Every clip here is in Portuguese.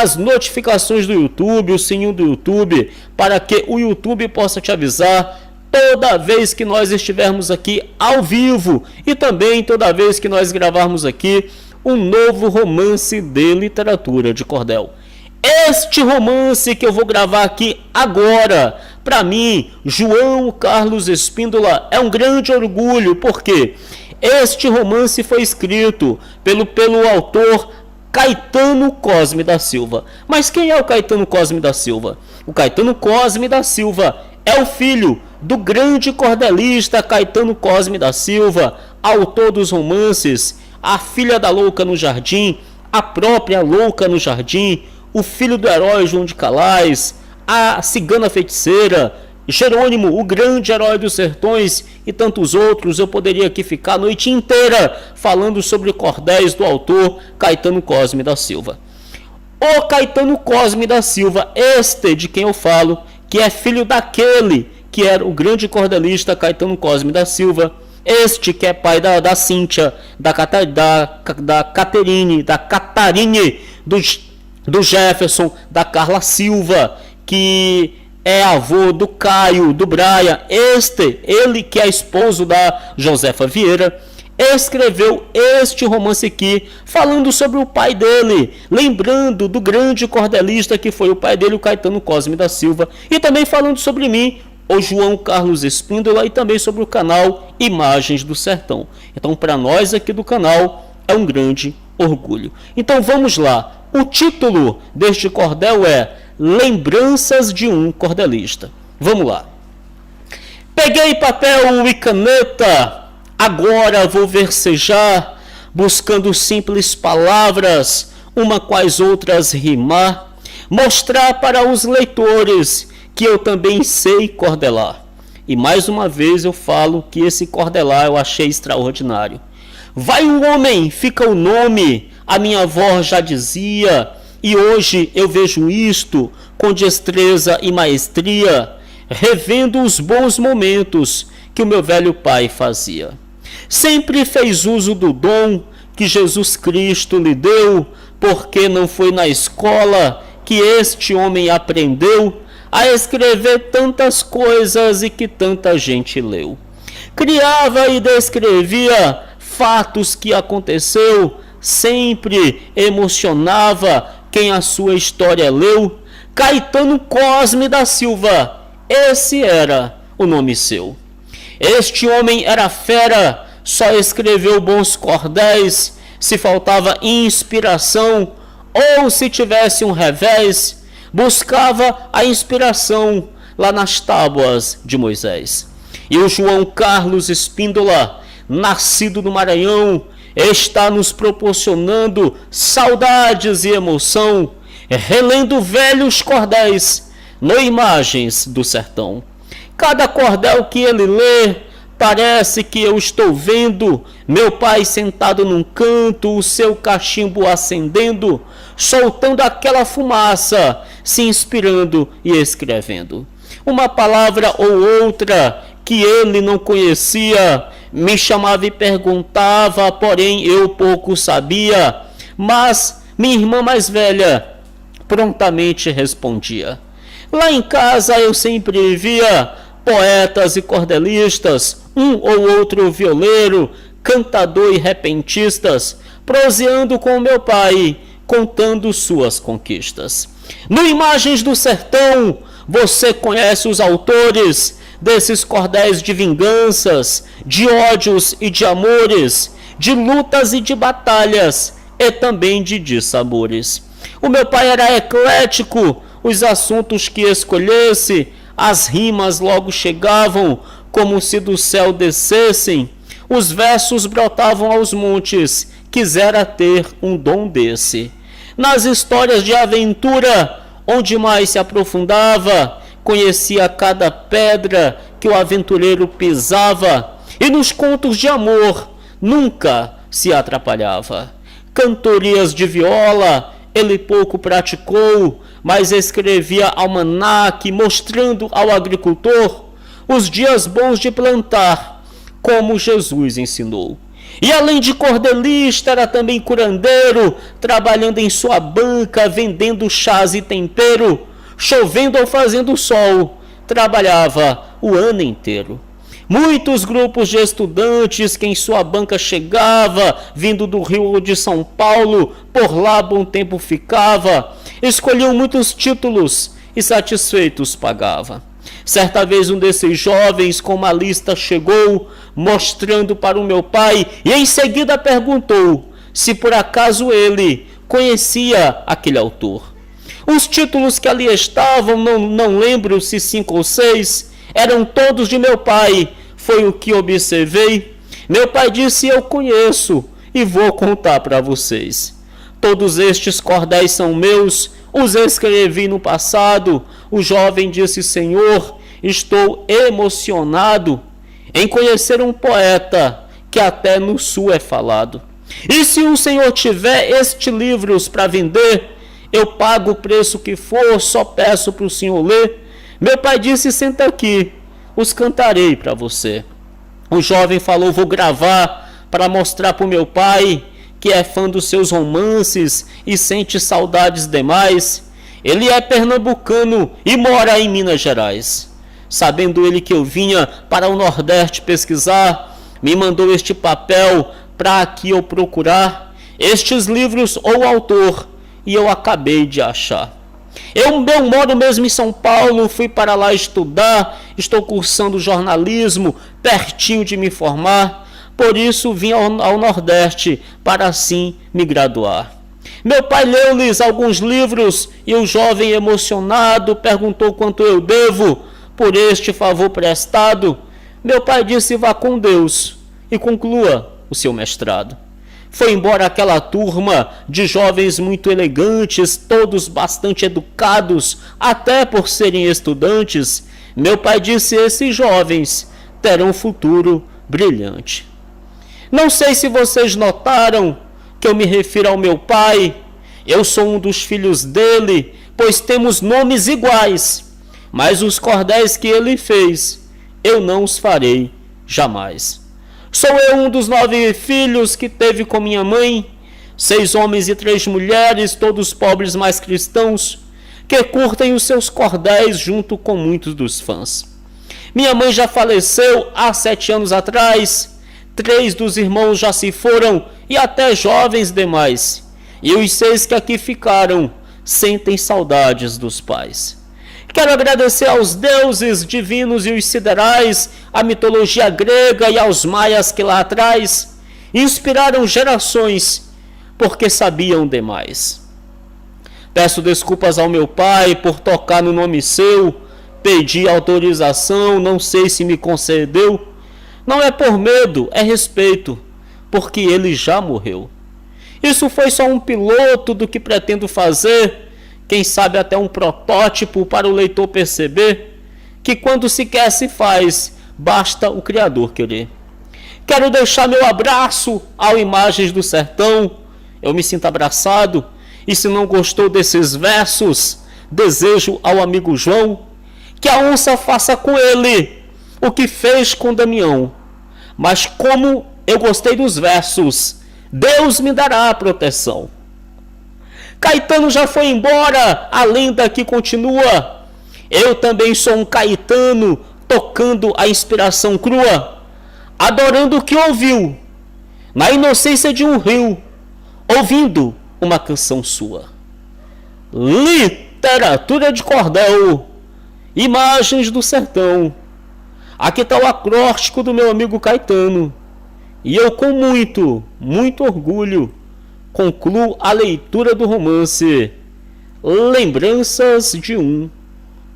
as notificações do YouTube, o sininho do YouTube, para que o YouTube possa te avisar toda vez que nós estivermos aqui ao vivo e também toda vez que nós gravarmos aqui um novo romance de literatura de cordel. Este romance que eu vou gravar aqui agora, para mim, João Carlos Espíndola, é um grande orgulho, porque este romance foi escrito pelo autor Caetano Cosme da Silva. Mas quem é o Caetano Cosme da Silva? O Caetano Cosme da Silva é o filho do grande cordelista Caetano Cosme da Silva, autor dos romances A Filha da Louca no Jardim, A Própria Louca no Jardim, O Filho do Herói João de Calais, A Cigana Feiticeira, Jerônimo, o grande herói dos sertões e tantos outros. Eu poderia aqui ficar a noite inteira falando sobre cordéis do autor Caetano Cosme da Silva. O Caetano Cosme da Silva, este de quem eu falo, que é filho daquele que era o grande cordelista Caetano Cosme da Silva, este que é pai da Cíntia, da Caterine, da Catarine, do Jefferson, da Carla Silva, que é avô do Caio, do Braia. Ele que é esposo da Josefa Vieira, escreveu este romance aqui, falando sobre o pai dele, lembrando do grande cordelista que foi o pai dele, o Caetano Cosme da Silva, e também falando sobre mim, o João Carlos Espíndola, e também sobre o canal Imagens do Sertão. Então, para nós aqui do canal, é um grande orgulho. Então, vamos lá. O título deste cordel é Lembranças de um Cordelista. Vamos lá. Peguei papel e caneta, agora vou versejar, buscando simples palavras, uma com as outras rimar, mostrar para os leitores que eu também sei cordelar. E mais uma vez eu falo que esse cordelar eu achei extraordinário. Vai o homem, fica o nome, a minha avó já dizia, e hoje eu vejo isto com destreza e maestria, revendo os bons momentos que o meu velho pai fazia. Sempre fez uso do dom que Jesus Cristo lhe deu, porque não foi na escola que este homem aprendeu a escrever tantas coisas e que tanta gente leu. Criava e descrevia fatos que aconteceu, sempre emocionava quem a sua história leu. Caetano Cosme da Silva, esse era o nome seu. Este homem era fera, só escreveu bons cordéis, se faltava inspiração ou se tivesse um revés, buscava a inspiração lá nas tábuas de Moisés. E o João Carlos Espíndola, nascido no Maranhão, está nos proporcionando saudades e emoção, relendo velhos cordéis no Imagens do Sertão. Cada cordel que ele lê, parece que eu estou vendo meu pai sentado num canto, o seu cachimbo acendendo, soltando aquela fumaça, se inspirando e escrevendo. Uma palavra ou outra que ele não conhecia, me chamava e perguntava, porém eu pouco sabia, mas minha irmã mais velha prontamente respondia. Lá em casa eu sempre via poetas e cordelistas, um ou outro violeiro, cantador e repentistas, proseando com meu pai, contando suas conquistas. No Imagens do Sertão, você conhece os autores desses cordéis de vinganças, de ódios e de amores, de lutas e de batalhas, e também de dissabores. O meu pai era eclético, os assuntos que escolhesse, as rimas logo chegavam, como se do céu descessem, os versos brotavam aos montes, quisera ter um dom desse. Nas histórias de aventura, onde mais se aprofundava, conhecia cada pedra que o aventureiro pisava, e nos contos de amor nunca se atrapalhava. Cantorias de viola ele pouco praticou, mas escrevia almanaque mostrando ao agricultor os dias bons de plantar, como Jesus ensinou. E além de cordelista, era também curandeiro, trabalhando em sua banca, vendendo chás e tempero, chovendo ou fazendo sol, trabalhava o ano inteiro. Muitos grupos de estudantes que em sua banca chegava, vindo do Rio ou de São Paulo, por lá bom tempo ficava, escolhiam muitos títulos e satisfeitos pagava. Certa vez um desses jovens com uma lista chegou, mostrando para o meu pai, e em seguida perguntou se por acaso ele conhecia aquele autor. Os títulos que ali estavam, não lembro se 5 ou 6, eram todos de meu pai, foi o que observei. Meu pai disse: eu conheço e vou contar para vocês. Todos estes cordéis são meus, os escrevi no passado. O jovem disse: Senhor, estou emocionado em conhecer um poeta que até no sul é falado. E se o Senhor tiver estes livros para vender, eu pago o preço que for, só peço para o Senhor ler. Meu pai disse: senta aqui, os cantarei para você. O jovem falou: vou gravar para mostrar para o meu pai, que é fã dos seus romances e sente saudades demais. Ele é pernambucano e mora em Minas Gerais. Sabendo ele que eu vinha para o Nordeste pesquisar, me mandou este papel para aqui eu procurar estes livros ou autor, e eu acabei de achar. Eu moro mesmo em São Paulo, fui para lá estudar, estou cursando jornalismo, pertinho de me formar, por isso vim ao Nordeste para assim me graduar. Meu pai leu-lhes alguns livros e o jovem emocionado perguntou quanto eu devo por este favor prestado. Meu pai disse: vá com Deus e conclua o seu mestrado. Foi embora aquela turma de jovens muito elegantes, todos bastante educados, até por serem estudantes. Meu pai disse: esses jovens terão um futuro brilhante. Não sei se vocês notaram que eu me refiro ao meu pai. Eu sou um dos filhos dele, pois temos nomes iguais. Mas os cordéis que ele fez, eu não os farei jamais. Sou eu um dos 9 filhos que teve com minha mãe, 6 homens e 3 mulheres, todos pobres, mas cristãos, que curtem os seus cordéis junto com muitos dos fãs. Minha mãe já faleceu há 7 anos atrás, 3 dos irmãos já se foram e até jovens demais. E os 6 que aqui ficaram sentem saudades dos pais. Quero agradecer aos deuses divinos e os siderais, à mitologia grega e aos maias que lá atrás inspiraram gerações, porque sabiam demais. Peço desculpas ao meu pai por tocar no nome seu, pedi autorização, não sei se me concedeu. Não é por medo, é respeito, porque ele já morreu. Isso foi só um piloto do que pretendo fazer, quem sabe até um protótipo para o leitor perceber que quando se quer se faz, basta o Criador querer. Quero deixar meu abraço ao Imagens do Sertão, eu me sinto abraçado, e se não gostou desses versos, desejo ao amigo João que a onça faça com ele o que fez com Damião. Mas como eu gostei dos versos, Deus me dará a proteção. Caetano já foi embora, a lenda aqui continua. Eu também sou um Caetano, tocando a inspiração crua, adorando o que ouviu, na inocência de um rio, ouvindo uma canção sua. Literatura de cordel, Imagens do Sertão. Aqui está o acróstico do meu amigo Caetano. E eu com muito orgulho concluo a leitura do romance Lembranças de um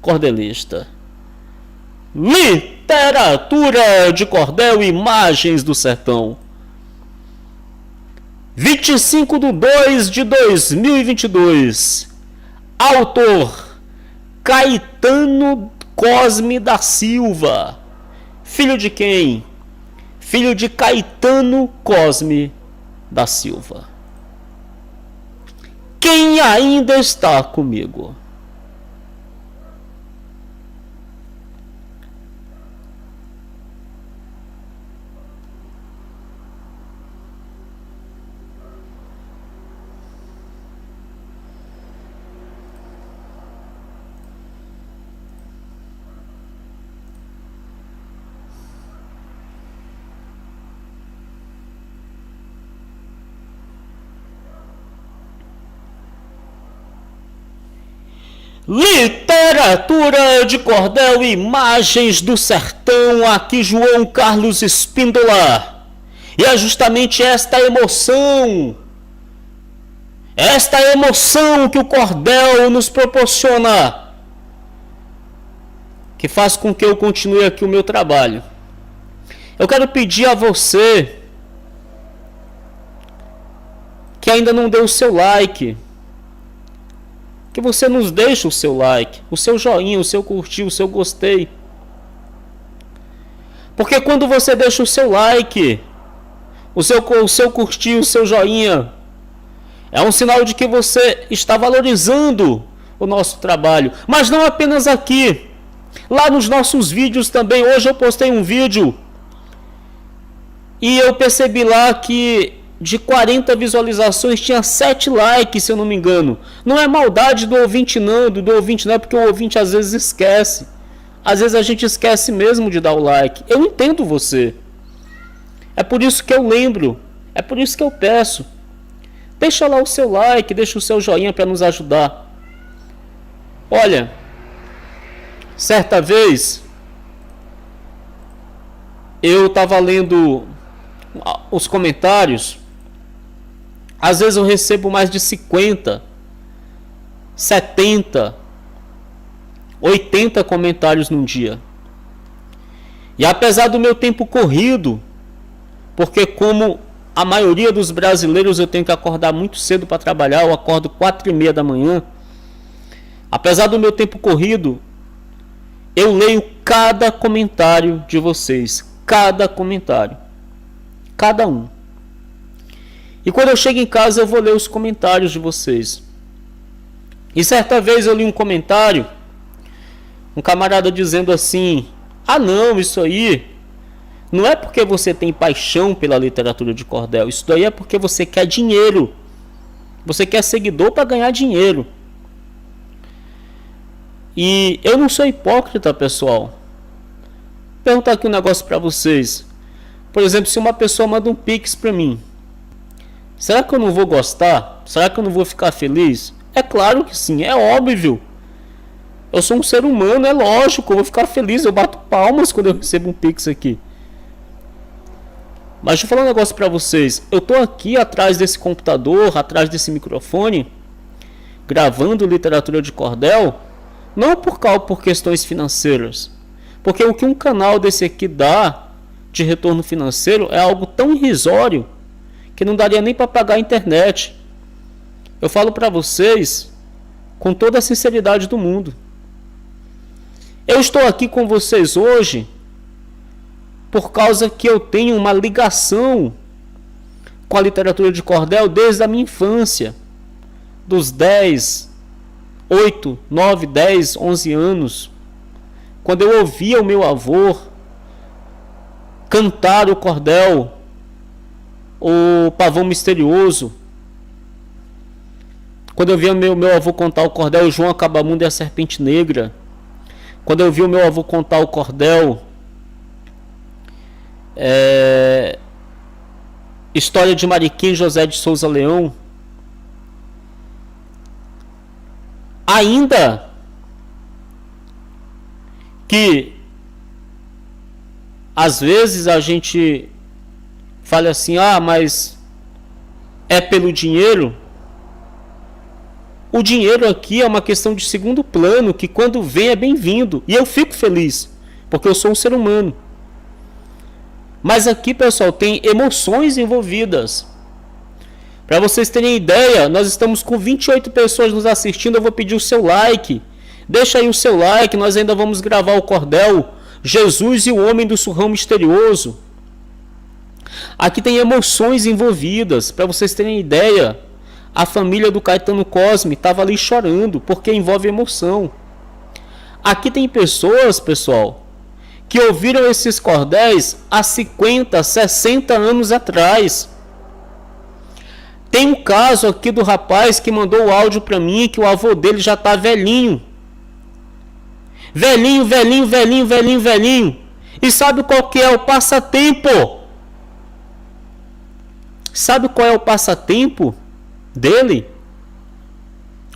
Cordelista. Literatura de cordel, Imagens do Sertão. 25/2/2022. Autor Caetano Cosme da Silva. Filho de quem? Filho de Caetano Cosme da Silva. Quem ainda está comigo? Literatura de cordel, imagens do sertão, aqui João Carlos Espíndola. E é justamente esta emoção que o cordel nos proporciona, que faz com que eu continue aqui o meu trabalho. Eu quero pedir a você que ainda não deu o seu like, que você nos deixe o seu like, o seu joinha, o seu curtir, o seu gostei. Porque quando você deixa o seu like, o seu curtir, o seu joinha, é um sinal de que você está valorizando o nosso trabalho. Mas não apenas aqui, lá nos nossos vídeos também. Hoje eu postei um vídeo e eu percebi lá que de 40 visualizações tinha 7 likes, se eu não me engano. Não é maldade do ouvinte não, é porque o ouvinte às vezes esquece. Às vezes a gente esquece mesmo de dar o like. Eu entendo você. É por isso que eu lembro, é por isso que eu peço. Deixa lá o seu like, deixa o seu joinha para nos ajudar. Olha, certa vez eu estava lendo os comentários. Às vezes eu recebo mais de 50, 70, 80 comentários num dia. E apesar do meu tempo corrido, porque como a maioria dos brasileiros eu tenho que acordar muito cedo para trabalhar, eu acordo 4h30 da manhã. Apesar do meu tempo corrido, eu leio cada comentário de vocês, cada comentário, cada um. E quando eu chego em casa eu vou ler os comentários de vocês. E certa vez eu li um comentário, um camarada dizendo assim: ah não, isso aí não é porque você tem paixão pela literatura de cordel, isso daí é porque você quer dinheiro. Você quer seguidor para ganhar dinheiro. E eu não sou hipócrita, pessoal. Vou perguntar aqui um negócio para vocês. Por exemplo, se uma pessoa manda um pix para mim, será que eu não vou gostar? Será que eu não vou ficar feliz? É claro que sim, é óbvio. Eu sou um ser humano, é lógico, eu vou ficar feliz, eu bato palmas quando eu recebo um pix aqui. Mas deixa eu falar um negócio para vocês. Eu tô aqui atrás desse computador, atrás desse microfone, gravando literatura de cordel, não por questões financeiras. Porque o que um canal desse aqui dá de retorno financeiro é algo tão irrisório que não daria nem para pagar a internet. Eu falo para vocês com toda a sinceridade do mundo. Eu estou aqui com vocês hoje por causa que eu tenho uma ligação com a literatura de cordel desde a minha infância, dos 8, 9, 10, 11 anos, quando eu ouvia o meu avô cantar o cordel, o Pavão Misterioso, quando eu via meu avô contar o cordel, o João Acabamundo e a Serpente Negra, quando eu vi o meu avô contar o cordel, História de Mariquinha e José de Souza Leão, ainda que às vezes a gente fala assim, mas é pelo dinheiro. O dinheiro aqui é uma questão de segundo plano, que quando vem é bem-vindo. E eu fico feliz, porque eu sou um ser humano. Mas aqui, pessoal, tem emoções envolvidas. Para vocês terem ideia, nós estamos com 28 pessoas nos assistindo. Eu vou pedir o seu like. Deixa aí o seu like, nós ainda vamos gravar o cordel Jesus e o Homem do Surrão Misterioso. Aqui tem emoções envolvidas. Para vocês terem ideia, a família do Caetano Cosme estava ali chorando, porque envolve emoção. Aqui tem pessoas, pessoal, que ouviram esses cordéis há 50, 60 anos atrás. Tem um caso aqui do rapaz que mandou o áudio para mim, que o avô dele já está velhinho. Velhinho, velhinho, velhinho, velhinho, velhinho. E sabe qual que é o passatempo? Sabe qual é o passatempo dele?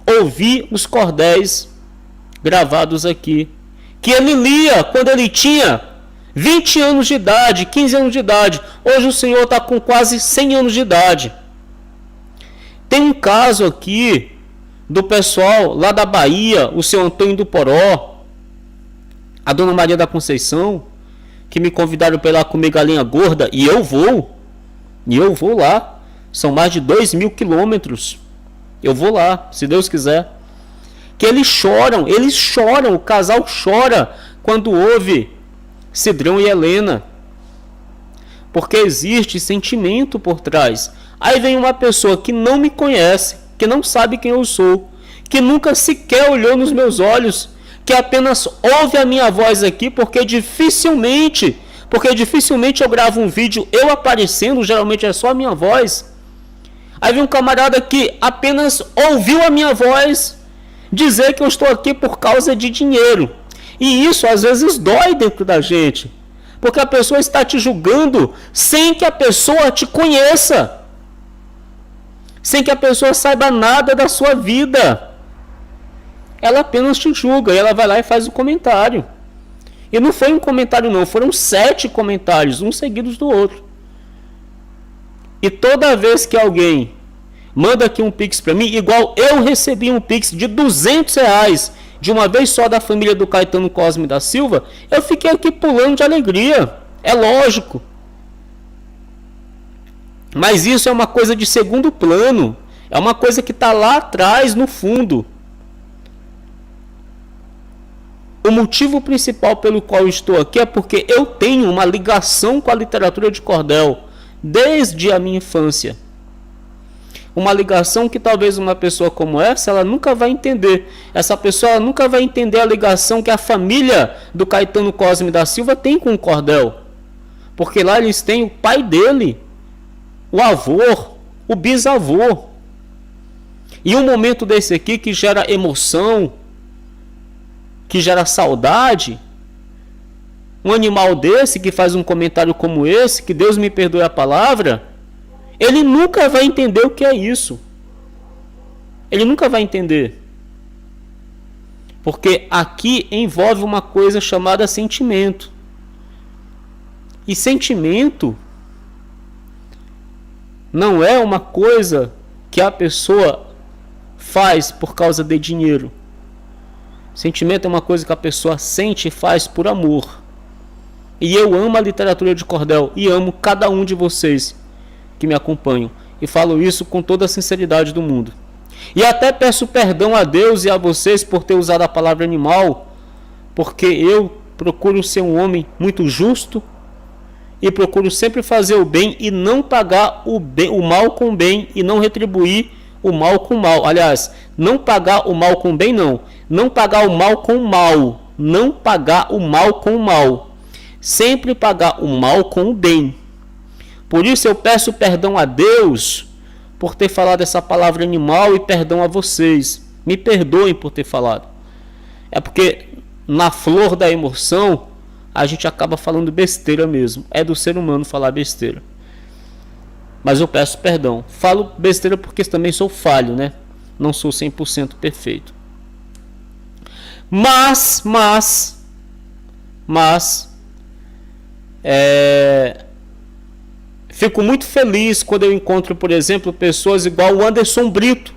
Ouvir os cordéis gravados aqui, que ele lia quando ele tinha 20 anos de idade, 15 anos de idade. Hoje o senhor está com quase 100 anos de idade. Tem um caso aqui do pessoal lá da Bahia, o seu Antônio do Poró, a dona Maria da Conceição, que me convidaram para ir lá comer galinha gorda, e eu vou lá. São mais de 2.000 quilômetros. Eu vou lá, se Deus quiser. Que eles choram, o casal chora quando ouve Cidrão e Helena. Porque existe sentimento por trás. Aí vem uma pessoa que não me conhece, que não sabe quem eu sou, que nunca sequer olhou nos meus olhos, que apenas ouve a minha voz aqui, porque dificilmente eu gravo um vídeo eu aparecendo, geralmente é só a minha voz. Aí vem um camarada que apenas ouviu a minha voz dizer que eu estou aqui por causa de dinheiro. E isso às vezes dói dentro da gente, porque a pessoa está te julgando sem que a pessoa te conheça, sem que a pessoa saiba nada da sua vida. Ela apenas te julga e ela vai lá e faz um comentário. E não foi um comentário não, foram 7 comentários, um seguidos do outro. E toda vez que alguém manda aqui um pix para mim, igual eu recebi um pix de R$200 de uma vez só da família do Caetano Cosme da Silva, eu fiquei aqui pulando de alegria. É lógico. Mas isso é uma coisa de segundo plano. É uma coisa que está lá atrás, no fundo. O motivo principal pelo qual eu estou aqui é porque eu tenho uma ligação com a literatura de cordel desde a minha infância. Uma ligação que talvez uma pessoa como essa, ela nunca vai entender. Essa pessoa nunca vai entender a ligação que a família do Caetano Cosme da Silva tem com o cordel. Porque lá eles têm o pai dele, o avô, o bisavô. E um momento desse aqui que gera emoção, que gera saudade, um animal desse que faz um comentário como esse, que Deus me perdoe a palavra, ele nunca vai entender o que é isso. Ele nunca vai entender. Porque aqui envolve uma coisa chamada sentimento. E sentimento não é uma coisa que a pessoa faz por causa de dinheiro. Sentimento é uma coisa que a pessoa sente e faz por amor. E eu amo a literatura de cordel e amo cada um de vocês que me acompanham. E falo isso com toda a sinceridade do mundo. E até peço perdão a Deus e a vocês por ter usado a palavra animal, porque eu procuro ser um homem muito justo e procuro sempre fazer o bem e não pagar o mal com o bem e não retribuir o mal com o mal. Aliás, não pagar o mal com o bem, não. Não pagar o mal com o mal. Não pagar o mal com o mal. Sempre pagar o mal com o bem. Por isso eu peço perdão a Deus por ter falado essa palavra animal e perdão a vocês. Me perdoem por ter falado. É porque na flor da emoção a gente acaba falando besteira mesmo. É do ser humano falar besteira. Mas eu peço perdão. Falo besteira porque também sou falho, né? Não sou 100% perfeito. Mas fico muito feliz quando eu encontro, por exemplo, pessoas igual o Anderson Brito.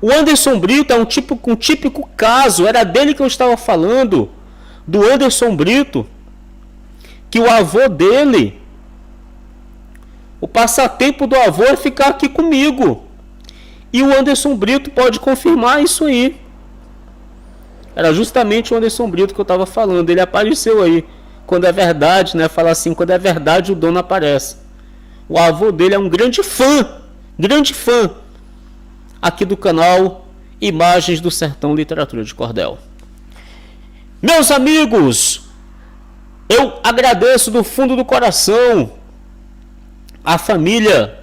O Anderson Brito é um típico caso, era dele que eu estava falando, do Anderson Brito, que o avô dele, o passatempo do avô é ficar aqui comigo. E o Anderson Brito pode confirmar isso aí. Era justamente o Anderson Brito que eu estava falando. Ele apareceu aí. Quando é verdade, né? Fala assim, quando é verdade o dono aparece. O avô dele é um grande fã aqui do canal Imagens do Sertão Literatura de Cordel. Meus amigos, eu agradeço do fundo do coração a família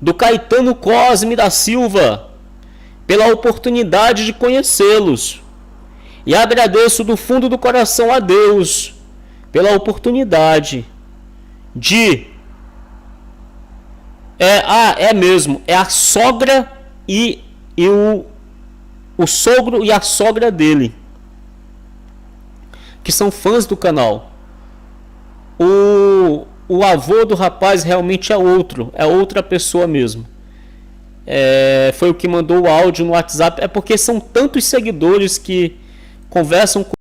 do Caetano Cosme da Silva pela oportunidade de conhecê-los. E agradeço do fundo do coração a Deus pela oportunidade de... É a sogra e o sogro e a sogra dele. que são fãs do canal. O avô do rapaz realmente é outro, é outra pessoa mesmo. Foi o que mandou o áudio no WhatsApp. É porque são tantos seguidores que conversam